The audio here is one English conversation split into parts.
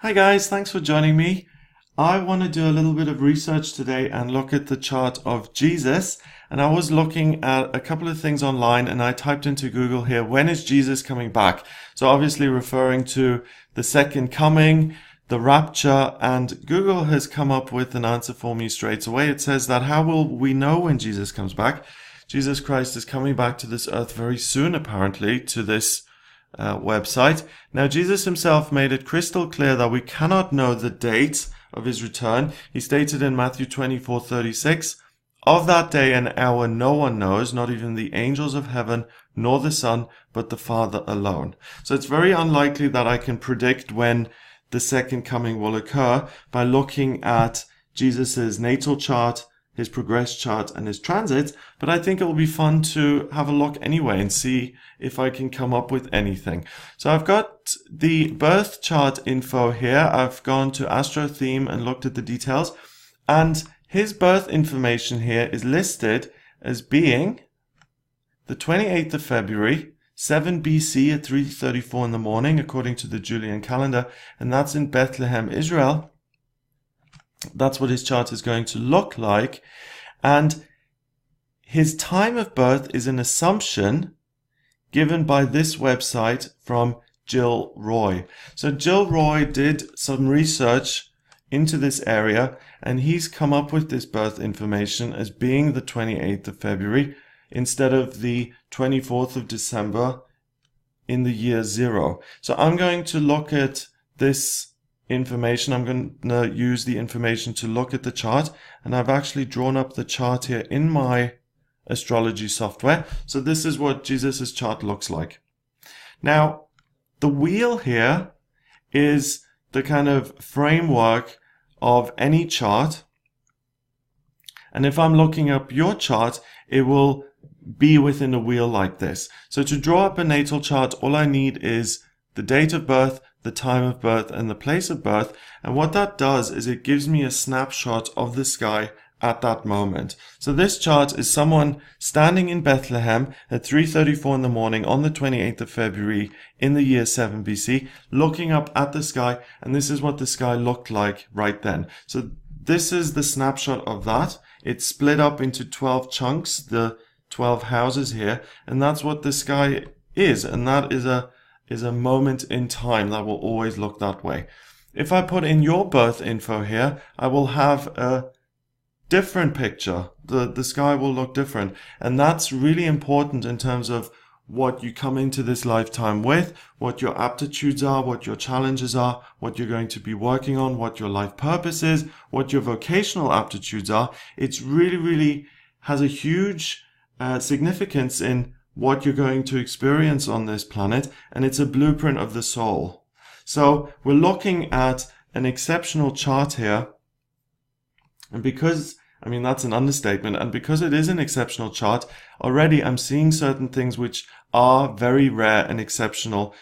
Hi guys, thanks for joining me. I want to do a little bit of research today and look at the chart of Jesus. And I was looking at a couple of things online and I typed into Google here, when is Jesus coming back? So obviously referring to the second coming, the rapture, and Google has come up with an answer for me straight away. It says that how will we know when Jesus comes back? Jesus Christ is coming back to this earth very soon, apparently, to this website. Now, Jesus himself made it crystal clear that we cannot know the date of his return. He stated in Matthew 24:36, "Of that day and hour no one knows, not even the angels of heaven, nor the Son, but the Father alone." So it's very unlikely that I can predict when the second coming will occur by looking at Jesus's natal chart, his progress chart, and his transits, but I think it will be fun to have a look anyway and see if I can come up with anything. So I've got the birth chart info here. I've gone to Astro Theme and looked at the details, and his birth information here is listed as being the 28th of February, 7 BC at 3:34 in the morning, according to the Julian calendar, and that's in Bethlehem, Israel. That's what his chart is going to look like. And his time of birth is an assumption given by this website from Jill Roy. So Jill Roy did some research into this area and he's come up with this birth information as being the 28th of February instead of the 24th of December in the year 0. So I'm going to look at this information. I'm going to use the information to look at the chart, and I've actually drawn up the chart here in my astrology software. So this is what Jesus's chart looks like. Now, the wheel here is the kind of framework of any chart. And if I'm looking up your chart, it will be within a wheel like this. So to draw up a natal chart, all I need is the date of birth, the time of birth, and the place of birth. And what that does is it gives me a snapshot of the sky at that moment. So this chart is someone standing in Bethlehem at 3:34 in the morning on the 28th of February in the year 7 BC, looking up at the sky, and this is what the sky looked like right then. So this is the snapshot of that. It's split up into 12 chunks, the 12 houses here, and that's what the sky is, and that is a moment in time that will always look that way. If I put in your birth info here, I will have a different picture. The sky will look different. And that's really important in terms of what you come into this lifetime with, what your aptitudes are, what your challenges are, what you're going to be working on, what your life purpose is, what your vocational aptitudes are. It's really has a huge significance in what you're going to experience on this planet, and it's a blueprint of the soul. So we're looking at an exceptional chart here, and because, that's an understatement, and because it is an exceptional chart, already I'm seeing certain things which are very rare and exceptional,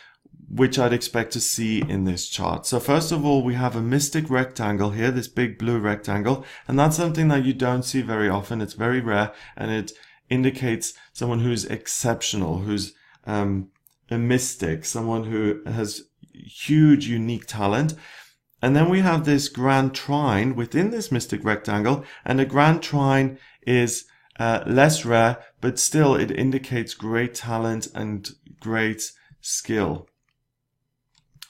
which I'd expect to see in this chart. So first of all, we have a mystic rectangle here, this big blue rectangle, and that's something that you don't see very often. It's very rare, and it indicates someone who's exceptional, who's a mystic, someone who has huge, unique talent. And then we have this grand trine within this mystic rectangle, and a grand trine is less rare, but still it indicates great talent and great skill.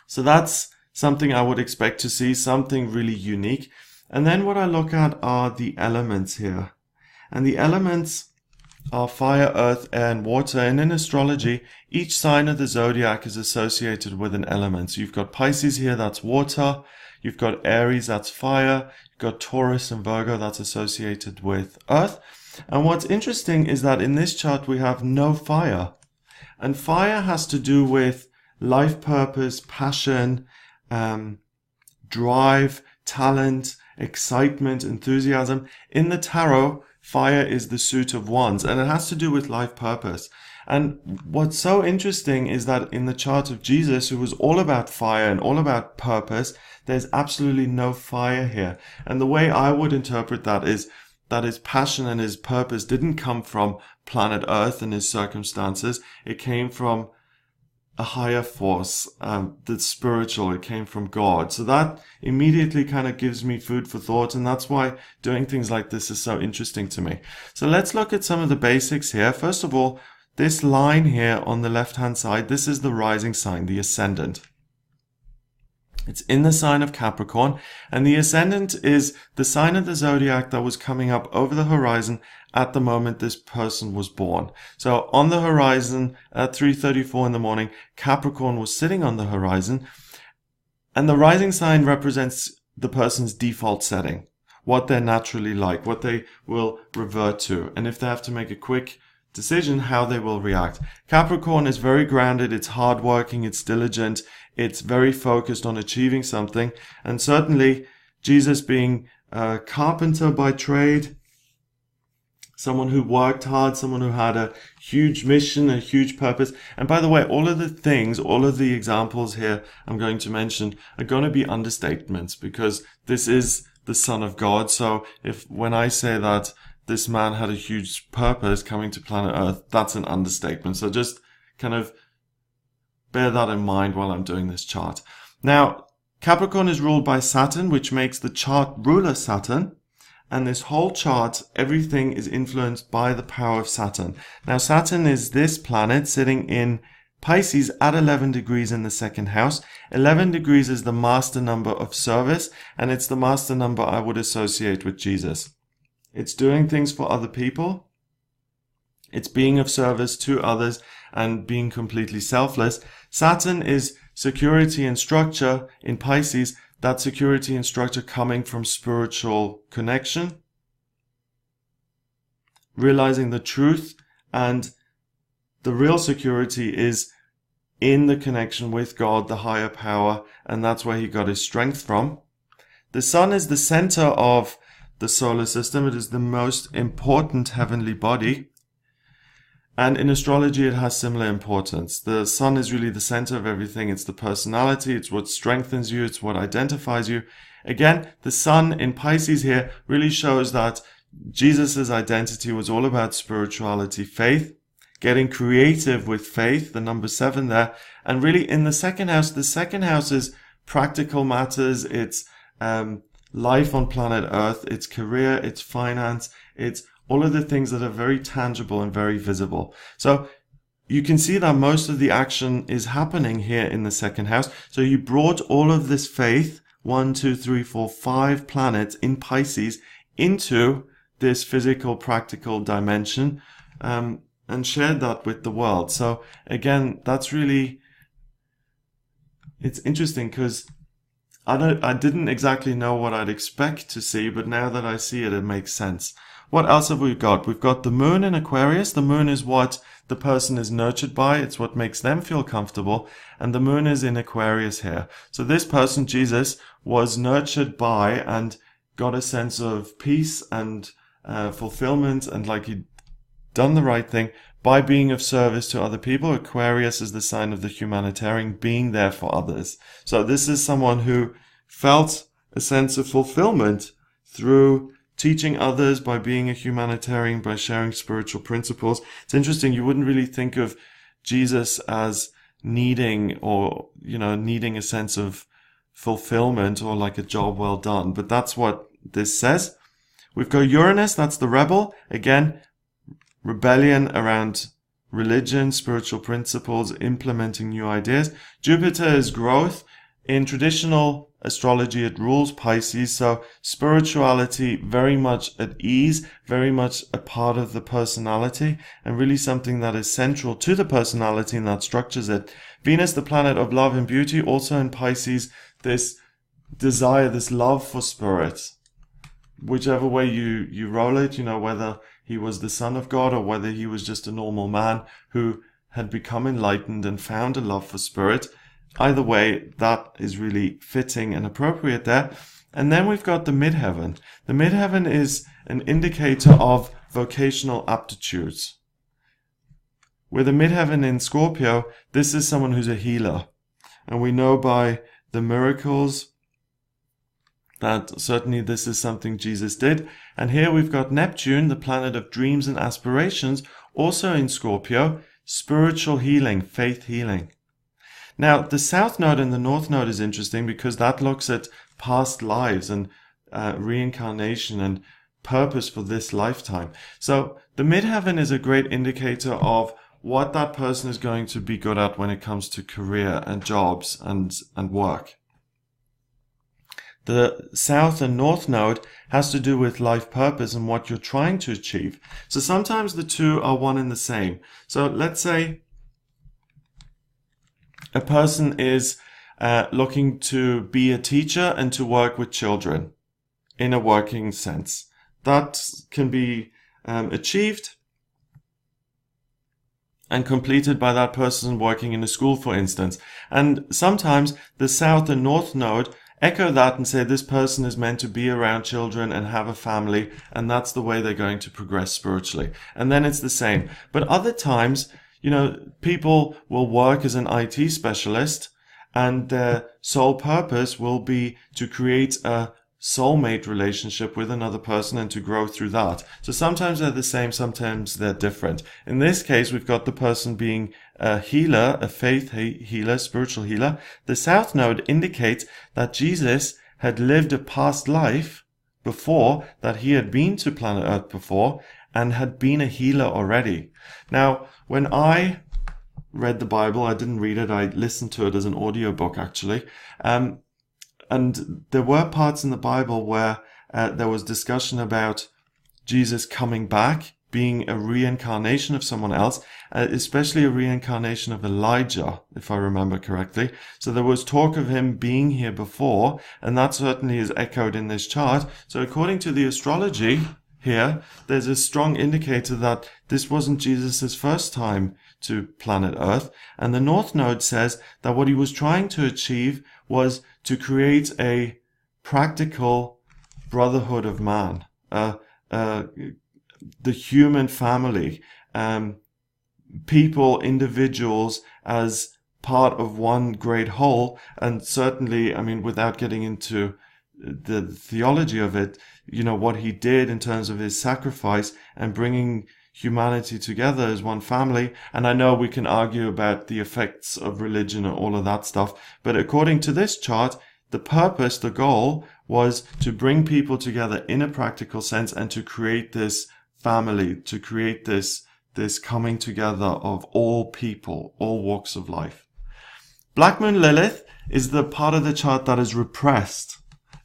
So that's something I would expect to see, something really unique. And then what I look at are the elements here. And the elements are fire, earth, air, and water. And in astrology, each sign of the zodiac is associated with an element. So you've got Pisces here, that's water. You've got Aries, that's fire. You've got Taurus and Virgo, that's associated with earth. And what's interesting is that in this chart, we have no fire. And fire has to do with life purpose, passion, drive, talent, excitement, enthusiasm. In the tarot, fire is the suit of wands, and it has to do with life purpose. And what's so interesting is that in the chart of Jesus, who was all about fire and all about purpose, there's absolutely no fire here. And the way I would interpret that is that his passion and his purpose didn't come from planet Earth and his circumstances. It came from a higher force, that's spiritual. It came from God. So that immediately kind of gives me food for thought, and that's why doing things like this is so interesting to me. So let's look at some of the basics here. First of all, this line here on the left-hand side, this is the rising sign, the ascendant. It's in the sign of Capricorn, and the ascendant is the sign of the zodiac that was coming up over the horizon at the moment this person was born. So on the horizon at 3:34 in the morning, Capricorn was sitting on the horizon, and the rising sign represents the person's default setting, what they're naturally like, what they will revert to, and if they have to make a quick decision, how they will react. Capricorn is very grounded, it's hardworking, it's diligent, it's very focused on achieving something. And certainly Jesus, being a carpenter by trade, someone who worked hard, someone who had a huge mission, a huge purpose. And by the way, all of the things, all of the examples here I'm going to mention are going to be understatements, because this is the Son of God. So when I say that this man had a huge purpose coming to planet Earth, that's an understatement. So just kind of bear that in mind while I'm doing this chart. Now, Capricorn is ruled by Saturn, which makes the chart ruler Saturn. And this whole chart, everything is influenced by the power of Saturn. Now, Saturn is this planet sitting in Pisces at 11 degrees in the second house. 11 degrees is the master number of service, and it's the master number I would associate with Jesus. It's doing things for other people. It's being of service to others and being completely selfless. Saturn is security and structure in Pisces. That security and structure coming from spiritual connection, realizing the truth, and the real security is in the connection with God, the higher power, and that's where he got his strength from. The sun is the center of the solar system. It is the most important heavenly body. And in astrology, it has similar importance. The sun is really the center of everything. It's the personality. It's what strengthens you. It's what identifies you. Again, the sun in Pisces here really shows that Jesus' identity was all about spirituality, faith, getting creative with faith, the number 7 there. And really in the second house is practical matters. It's life on planet Earth. It's career. It's finance. It's all of the things that are very tangible and very visible. So you can see that most of the action is happening here in the second house. So you brought all of this faith, 1, 2, 3, 4, 5 planets in Pisces into this physical, practical dimension, and shared that with the world. So again, that's really, it's interesting because I didn't exactly know what I'd expect to see, but now that I see it, it makes sense. What else have we got? We've got the moon in Aquarius. The moon is what the person is nurtured by. It's what makes them feel comfortable. And the moon is in Aquarius here. So this person, Jesus, was nurtured by and got a sense of peace and fulfillment, and like he'd done the right thing by being of service to other people. Aquarius is the sign of the humanitarian, being there for others. So this is someone who felt a sense of fulfillment through teaching others, by being a humanitarian, by sharing spiritual principles. It's interesting, you wouldn't really think of Jesus as needing a sense of fulfillment or like a job well done, but that's what this says. We've got Uranus, that's the rebel. Again, rebellion around religion, spiritual principles, implementing new ideas. Jupiter is growth. In traditional astrology, it rules Pisces, so spirituality very much at ease, very much a part of the personality, and really something that is central to the personality and that structures it. Venus, the planet of love and beauty, also in Pisces, this desire, this love for spirit. Whichever way you roll it, whether he was the son of God or whether he was just a normal man who had become enlightened and found a love for spirit. Either way, that is really fitting and appropriate there. And then we've got the midheaven. The midheaven is an indicator of vocational aptitudes. With the midheaven in Scorpio, this is someone who's a healer. And we know by the miracles that certainly this is something Jesus did. And here we've got Neptune, the planet of dreams and aspirations, also in Scorpio, spiritual healing, faith healing. Now, the south node and the north node is interesting because that looks at past lives and reincarnation and purpose for this lifetime. So the midheaven is a great indicator of what that person is going to be good at when it comes to career and jobs and work. The south and north node has to do with life purpose and what you're trying to achieve. So sometimes the two are one and the same. So let's say a person is looking to be a teacher and to work with children in a working sense. That can be achieved and completed by that person working in a school, for instance. And sometimes the south and north node echo that and say this person is meant to be around children and have a family, and that's the way they're going to progress spiritually. And then it's the same. But other times, people will work as an IT specialist and their sole purpose will be to create a soulmate relationship with another person and to grow through that. So sometimes they're the same, sometimes they're different. In this case, we've got the person being a healer, a faith healer, spiritual healer. The south node indicates that Jesus had lived a past life before, that he had been to planet Earth before and had been a healer already. Now, when I read the Bible, I didn't read it, I listened to it as an audiobook actually. And there were parts in the Bible where there was discussion about Jesus coming back, being a reincarnation of someone else, especially a reincarnation of Elijah, if I remember correctly. So there was talk of him being here before, and that certainly is echoed in this chart. So according to the astrology here, there's a strong indicator that this wasn't Jesus' first time to planet Earth. And the North Node says that what he was trying to achieve was to create a practical brotherhood of man, the human family, people, individuals as part of one great whole. And certainly, I mean, without getting into the theology of it, what he did in terms of his sacrifice and bringing humanity together as one family. And I know we can argue about the effects of religion and all of that stuff, but according to this chart, the purpose, the goal was to bring people together in a practical sense and to create this family, to create this coming together of all people, all walks of life. Black Moon Lilith is the part of the chart that is repressed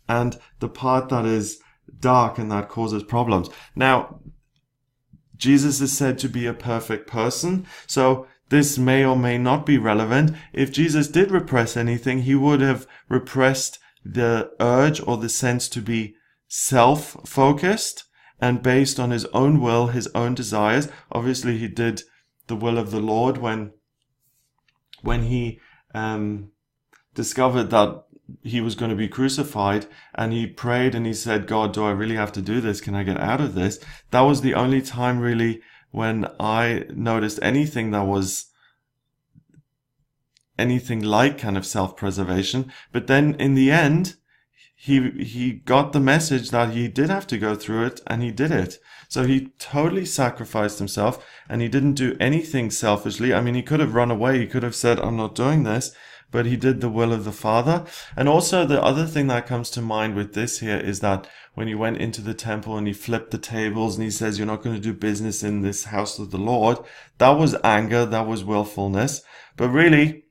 and the part that is dark and that causes problems. Now, Jesus is said to be a perfect person, so this may or may not be relevant. If Jesus did repress anything, he would have repressed the urge or the sense to be self-focused and based on his own will, his own desires. Obviously, he did the will of the Lord when he discovered that he was going to be crucified, and he prayed and he said, God, do I really have to do this? Can I get out of this? That was the only time really when I noticed anything that was anything like kind of self-preservation. But then in the end, he got the message that he did have to go through it, and he did it. So he totally sacrificed himself, and he didn't do anything selfishly. I mean, he could have run away. He could have said, I'm not doing this. But he did the will of the Father. And also the other thing that comes to mind with this here is that when he went into the temple and he flipped the tables and he says, you're not going to do business in this house of the Lord, that was anger, that was willfulness. But really,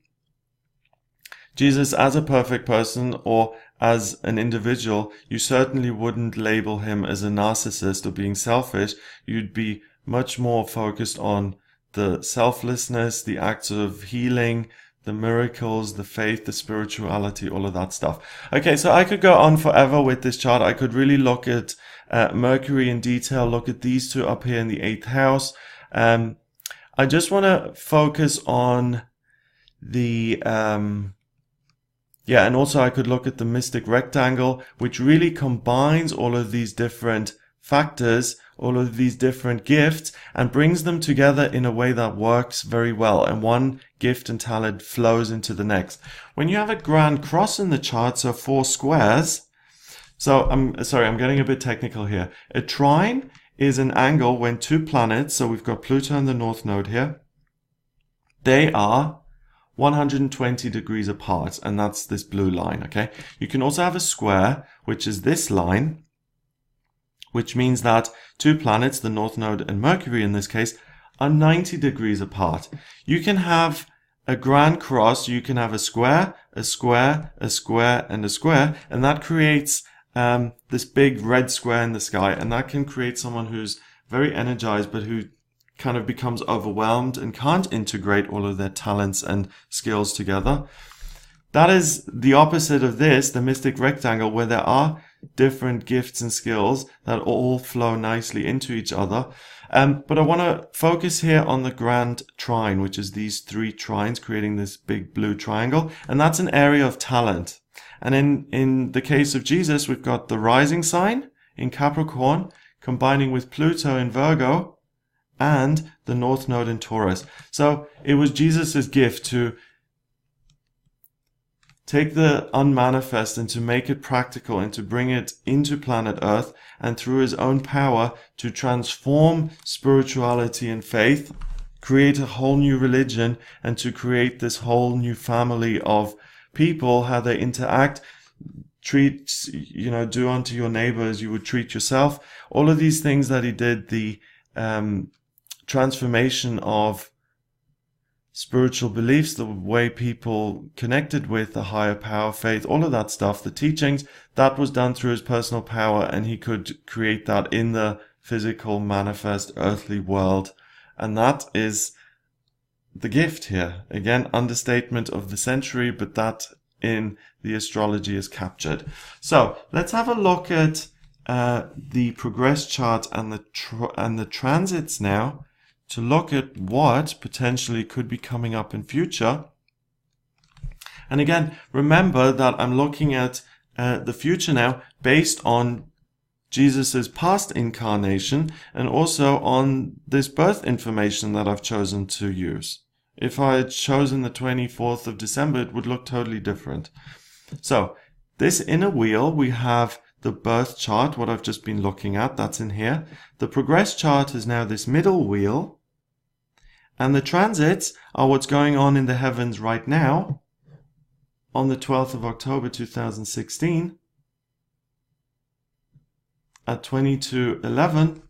Jesus as a perfect person or as an individual, you certainly wouldn't label him as a narcissist or being selfish. You'd be much more focused on the selflessness, the acts of healing, the miracles, the faith, the spirituality, all of that stuff. Okay, so I could go on forever with this chart. I could really look at Mercury in detail, look at these two up here in the 8th house. I just want to focus on the, and also I could look at the mystic rectangle, which really combines all of these different factors, all of these different gifts, and brings them together in a way that works very well, and one gift and talent flows into the next. When you have a grand cross in the chart, so 4 squares, so I'm getting a bit technical here. A trine is an angle when 2 planets, so we've got Pluto and the North Node here, they are 120 degrees apart, and that's this blue line, okay? You can also have a square, which is this line, which means that two planets, the North Node and Mercury in this case, are 90 degrees apart. You can have a grand cross, you can have a square, a square, a square, and a square, and that creates this big red square in the sky, and that can create someone who's very energized, but who kind of becomes overwhelmed and can't integrate all of their talents and skills together. That is the opposite of this, the mystic rectangle, where there are different gifts and skills that all flow nicely into each other. But I want to focus here on the grand trine, which is these three trines creating this big blue triangle. And that's an area of talent. And in the case of Jesus, we've got the rising sign in Capricorn combining with Pluto in Virgo and the North Node in Taurus. So it was Jesus's gift to take the unmanifest and to make it practical and to bring it into planet Earth, and through his own power to transform spirituality and faith, create a whole new religion, and to create this whole new family of people, how they interact, treat, do unto your neighbor as you would treat yourself. All of these things that he did, the transformation of spiritual beliefs, the way people connected with the higher power, faith, all of that stuff, the teachings, that was done through his personal power, and he could create that in the physical, manifest, earthly world. And that is the gift here. Again, understatement of the century, but that in the astrology is captured. So let's have a look at the progress chart and the transits now, to look at what potentially could be coming up in future. And again, remember that I'm looking at the future now based on Jesus's past incarnation and also on this birth information that I've chosen to use. If I had chosen the 24th of December, it would look totally different. So this inner wheel, we have the birth chart, what I've just been looking at, that's in here. The progress chart is now this middle wheel. And the transits are what's going on in the heavens right now on the 12th of October 2016 at 22:11.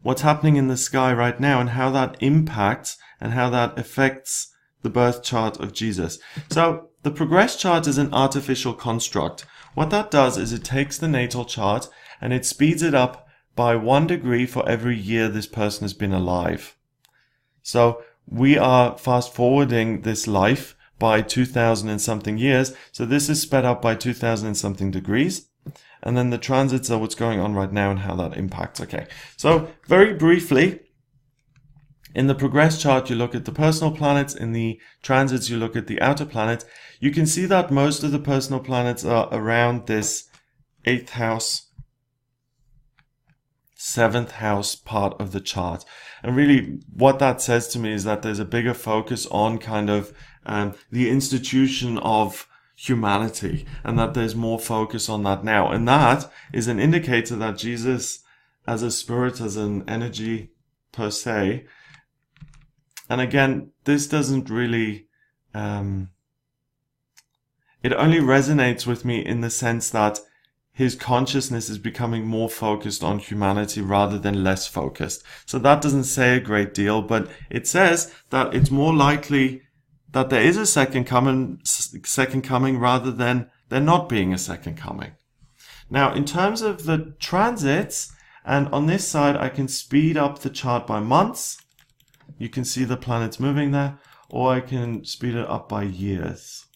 What's happening in the sky right now and how that impacts and how that affects the birth chart of Jesus. So the progress chart is an artificial construct. What that does is it takes the natal chart and it speeds it up by 1 degree for every year this person has been alive. So we are fast forwarding this life by 2000 and something years. So this is sped up by 2000 and something degrees. And then the transits are what's going on right now and how that impacts. Okay. So very briefly, in the progress chart, you look at the personal planets. In the transits, you look at the outer planets. You can see that most of the personal planets are around this 8th house, 7th house part of the chart. And really what that says to me is that there's a bigger focus on kind of the institution of humanity, and that there's more focus on that now. And that is an indicator that Jesus as a spirit, as an energy per se, and again, this doesn't really, it only resonates with me in the sense that his consciousness is becoming more focused on humanity rather than less focused. So that doesn't say a great deal, but it says that it's more likely that there is a second coming rather than there not being a second coming. Now, in terms of the transits, and on this side, I can speed up the chart by months. You can see the planets moving there, or I can speed it up by years.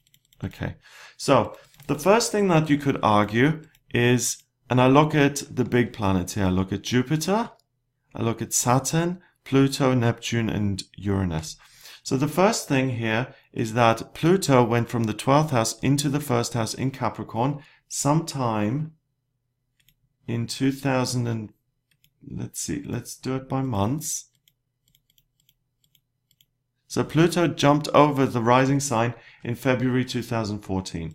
Okay, so the first thing that you could argue is, and I look at the big planets here, I look at Jupiter, I look at Saturn, Pluto, Neptune, and Uranus. So the first thing here is that Pluto went from the 12th house into the 1st house in Capricorn sometime in 2000 and, let's do it by months. So Pluto jumped over the rising sign in February 2014.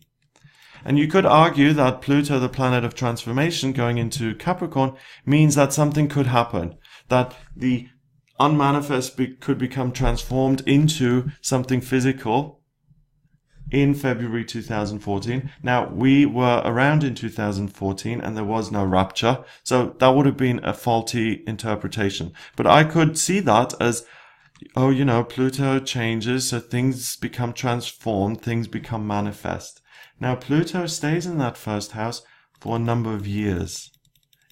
And you could argue that Pluto, the planet of transformation, going into Capricorn means that something could happen. That the unmanifest could become transformed into something physical in February 2014. Now, we were around in 2014 and there was no rapture, so that would have been a faulty interpretation. But I could see that as, oh, you know, Pluto changes, so things become transformed, things become manifest. Now, Pluto stays in that first house for a number of years.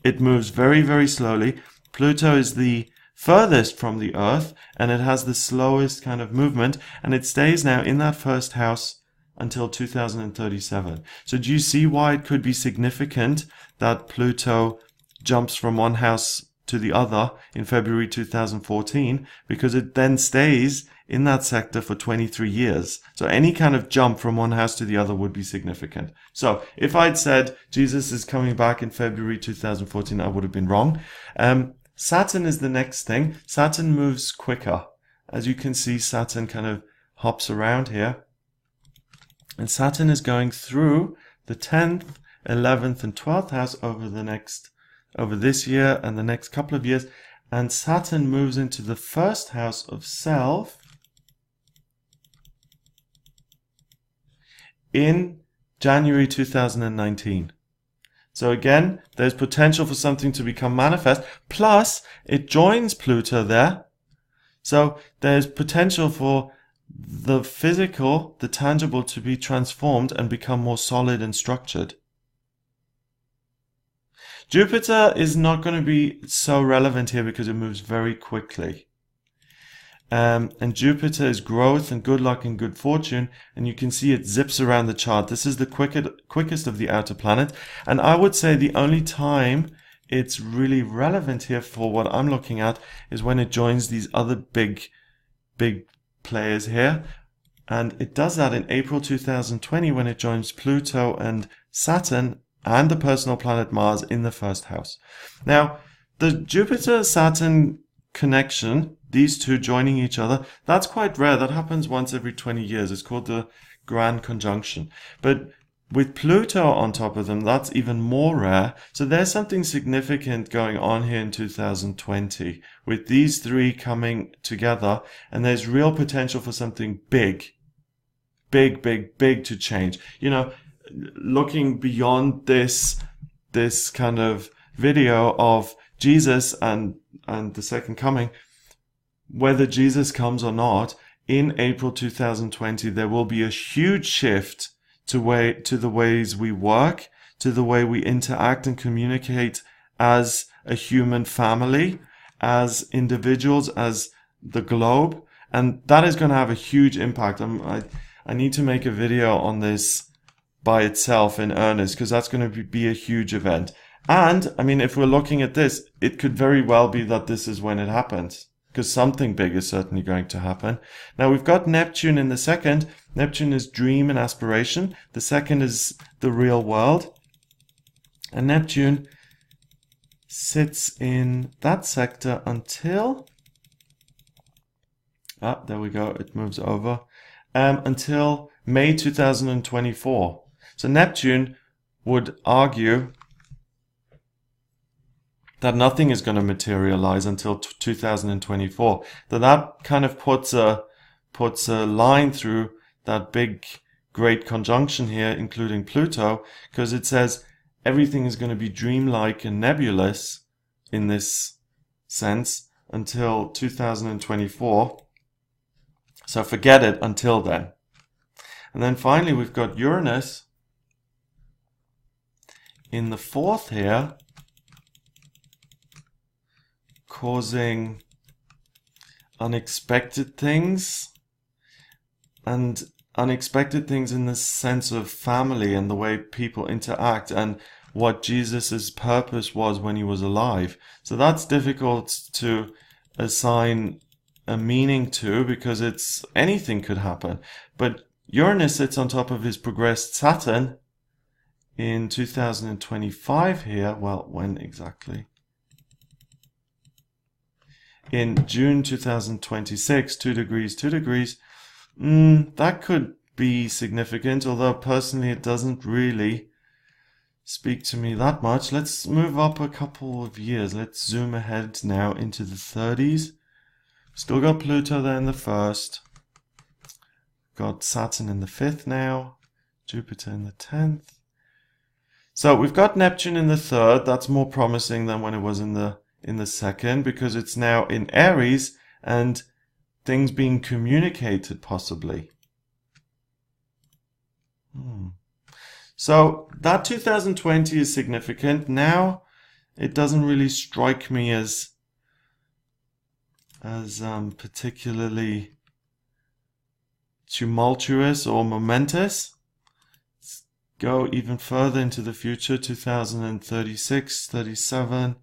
It moves very, very slowly. Pluto is the furthest from the Earth, and it has the slowest kind of movement, and it stays now in that first house until 2037. So do you see why it could be significant that Pluto jumps from one house to the other in February 2014? Because it then stays in that sector for 23 years. So any kind of jump from one house to the other would be significant. So if I'd said Jesus is coming back in February 2014, I would have been wrong. Saturn is the next thing. Saturn moves quicker. As you can see, Saturn kind of hops around here. And Saturn is going through the 10th, 11th, and 12th house over this year and the next couple of years. And Saturn moves into the first house of self in January 2019. So again, there's potential for something to become manifest, plus it joins Pluto there. So there's potential for the physical, the tangible, to be transformed and become more solid and structured. Jupiter is not going to be so relevant here because it moves very quickly. And Jupiter is growth and good luck and good fortune, and you can see it zips around the chart. This is the quickest of the outer planets, and I would say the only time it's really relevant here for what I'm looking at is when it joins these other big players here. And it does that in April 2020 when it joins Pluto and Saturn and the personal planet Mars in the first house. Now, the Jupiter-Saturn connection, these two joining each other, that's quite rare. That happens once every 20 years. It's called the Grand Conjunction. But with Pluto on top of them, that's even more rare. So there's something significant going on here in 2020 with these three coming together, and there's real potential for something big to change. You know, looking beyond this kind of video of Jesus and the second coming, whether Jesus comes or not, in April 2020, there will be a huge shift to the ways we work, to the way we interact and communicate as a human family, as individuals, as the globe. And that is going to have a huge impact. I need to make a video on this by itself in earnest, because that's going to be a huge event. And, I mean, if we're looking at this, it could very well be that this is when it happens, because something big is certainly going to happen. Now, we've got Neptune in the second. Neptune is dream and aspiration. The second is the real world. And Neptune sits in that sector until... there we go. It moves over. Until May 2024. So Neptune would argue that nothing is going to materialize until 2024. That kind of puts a line through that big, great conjunction here, including Pluto, because it says everything is going to be dreamlike and nebulous in this sense until 2024. So forget it until then. And then finally, we've got Uranus in the fourth here, causing unexpected things, and unexpected things in the sense of family and the way people interact and what Jesus's purpose was when he was alive. So that's difficult to assign a meaning to, because anything could happen. But Uranus sits on top of his progressed Saturn in 2025 here. Well, when exactly? In June 2026, 2 degrees, 2 degrees. That could be significant, although personally it doesn't really speak to me that much. Let's move up a couple of years. Let's zoom ahead now into the 30s. Still got Pluto there in the 1st. Got Saturn in the 5th now. Jupiter in the 10th. So we've got Neptune in the 3rd. That's more promising than when it was in the 2nd, because it's now in Aries and things being communicated possibly. So that 2020 is significant. Now it doesn't really strike me as particularly tumultuous or momentous. Let's go even further into the future, 2036, 37.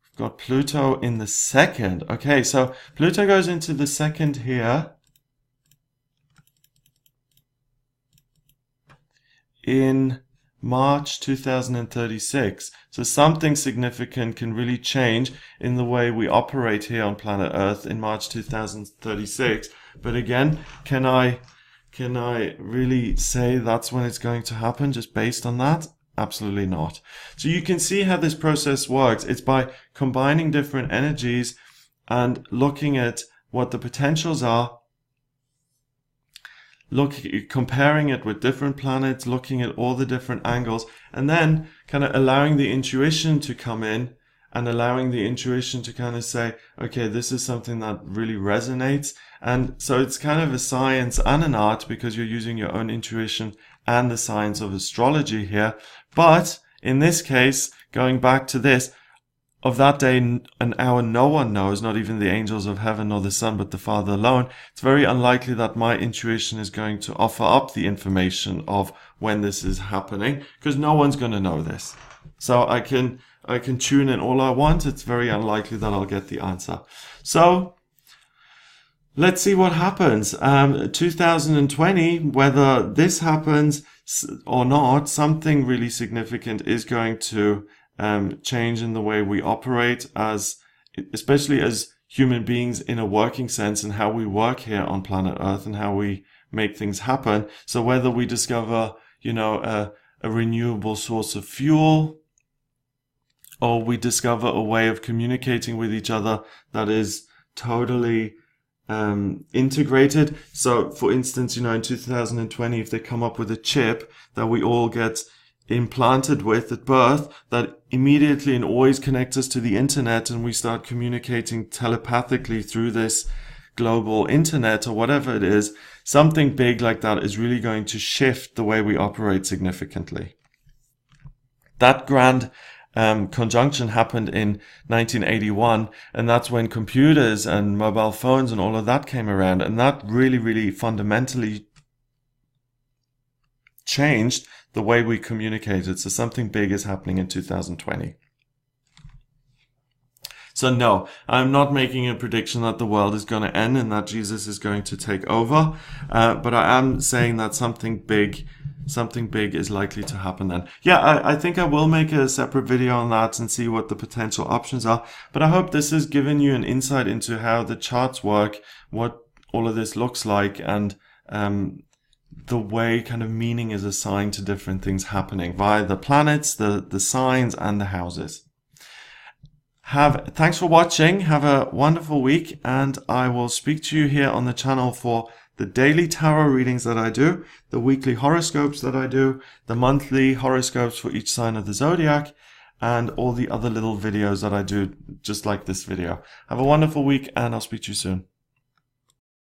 We've got Pluto in the 2nd. Okay, so Pluto goes into the 2nd here in March 2036. So something significant can really change in the way we operate here on planet Earth in March 2036. But again, can I really say that's when it's going to happen just based on that? Absolutely not. So you can see how this process works. It's by combining different energies and looking at what the potentials are, comparing it with different planets, looking at all the different angles, and then kind of allowing the intuition to come in and allowing the intuition to kind of say, okay, this is something that really resonates. And so it's kind of a science and an art, because you're using your own intuition and the science of astrology here. But in this case, going back to this, of that day and hour no one knows, not even the angels of heaven nor the Son, but the Father alone. It's very unlikely that my intuition is going to offer up the information of when this is happening, because no one's going to know this. So I can tune in all I want. It's very unlikely that I'll get the answer. So let's see what happens. 2020, whether this happens or not, something really significant is going to change in the way we operate, especially as human beings in a working sense, and how we work here on planet Earth and how we make things happen. So whether we discover, a renewable source of fuel, or we discover a way of communicating with each other that is totally integrated. So for instance, in 2020, if they come up with a chip that we all get implanted with at birth, that immediately and always connects us to the internet, and we start communicating telepathically through this global internet or whatever it is, something big like that is really going to shift the way we operate significantly. That grand conjunction happened in 1981, and that's when computers and mobile phones and all of that came around, and that really, really fundamentally changed the way we communicated. So something big is happening in 2020. So no, I'm not making a prediction that the world is going to end and that Jesus is going to take over, but I am saying that something big is likely to happen then. Yeah, I think I will make a separate video on that and see what the potential options are, but I hope this has given you an insight into how the charts work, what all of this looks like, and the way kind of meaning is assigned to different things happening via the planets, the signs, and the houses. Thanks for watching. Have a wonderful week, and I will speak to you here on the channel for the daily tarot readings that I do, the weekly horoscopes that I do, the monthly horoscopes for each sign of the zodiac, and all the other little videos that I do, just like this video. Have a wonderful week, and I'll speak to you soon.